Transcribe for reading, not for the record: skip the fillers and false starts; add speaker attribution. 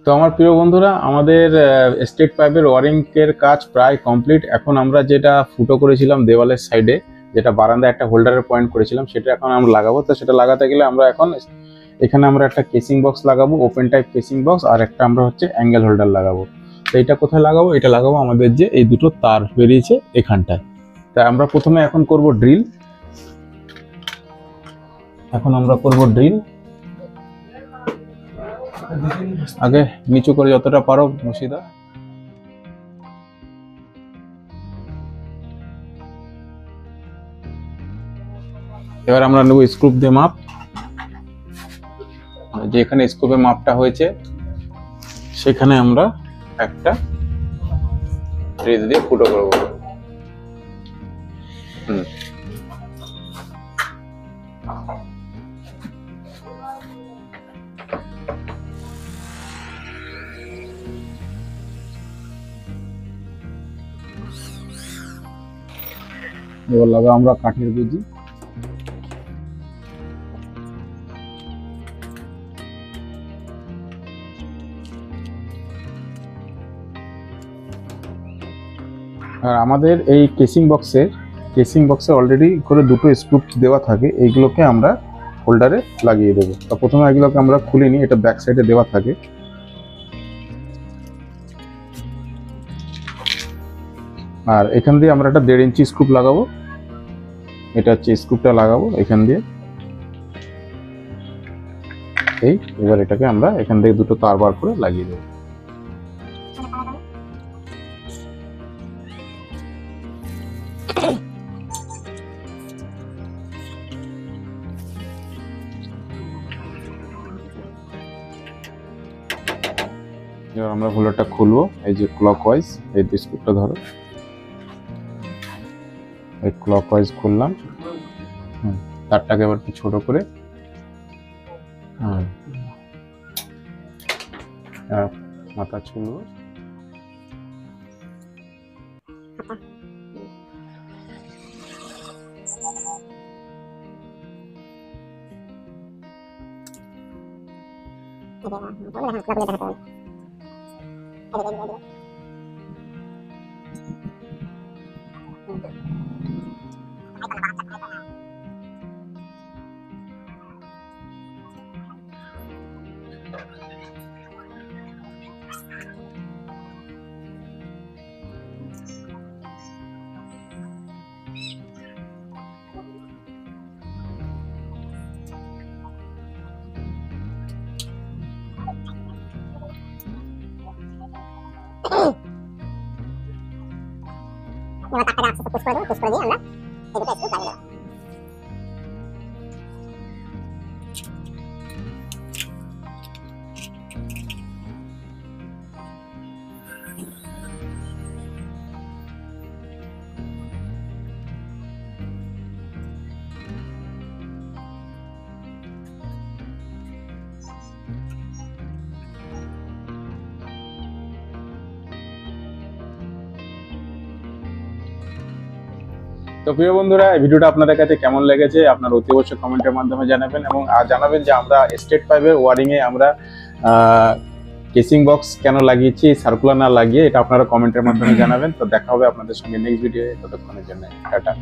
Speaker 1: তো আমার প্রিয় বন্ধুরা, আমাদের স্টেট পাইপের ওয়ারিং এর কাজ প্রায় কমপ্লিট। এখন আমরা যেটা ফুটো করেছিলাম দেওয়ালের সাইডে, যেটা বারান্দায় একটা হোল্ডারের পয়েন্ট করেছিলাম, সেটা এখন আমরা লাগাবো। তো সেটা লাগাতে গেলে আমরা এখন এখানে আমরা একটা কেসিং বক্স লাগাবো, ওপেন টাইপ কেসিং বক্স, আর একটা আমরা অ্যাঙ্গেল হোল্ডার লাগাবো। তো এটা কোথায় লাগাবো? এটা লাগাবো আমাদের যে এই দুটো তার বেরিয়েছে এখানটায়। তাই আমরা প্রথমে এখন করব ড্রিল। আগে নিচু করে যতটা পারো মুশিদা। এবার আমরা নেব স্ক্রুপ দিয়ে মাপ, যেখানে স্ক্রুপের মাপটা হয়েছে সেখানে আমরা একটা রেজ দিয়ে ফুটো করব। এবার লাগা আমরা কাঠের গুজি। আর আমাদের এই কেসিং বক্সে অলরেডি করে দুটো স্ক্রু দেওয়া থাকে, এইগুলোকে আমরা হোল্ডারে লাগিয়ে দেবো। তো প্রথমে এগুলোকে আমরা খুলে নিই, এটা ব্যাক সাইডে দেওয়া থাকে। আর এখান দিয়ে আমরা একটা 1.5 ইঞ্চি স্ক্রু লাগাবো। এটা স্ক্রুটা লাগাবো এখান দিয়ে। এবার এটাকে আমরা এখান থেকে দুটো তার বার করে লাগিয়ে দেবো। এবার আমরা হোল্ডারটা খুলবো, এই যে ক্লকওয়াইজ, এই স্ক্রুটা ধরো, এই ক্লকওয়াইজ খুললাম। তারটাকে এবার একটু ছোট করে মাথা ছুলবো। এবার তারটাকে আস্তে আস্তে পুশ করে দিয়ে আমরা এই দুটো স্ক্রু লাগিয়ে দেব। তো প্রিয় বন্ধুরা, এই ভিডিওটা আপনাদের কাছে কেমন লেগেছে আপনারা অতি অবশ্যই কমেন্টের মাধ্যমে জানাবেন, এবং জানাবেন যে আমরা স্টেট পাইপের ওয়ারিং এ আমরা কেসিং বক্স কেন লাগিয়েছি, সার্কুলার না লাগিয়ে, এটা আপনারা কমেন্টের মাধ্যমে জানাবেন। তো দেখা হবে আপনাদের সঙ্গে নেক্সট ভিডিওতে, ততক্ষণের জন্য টাটা।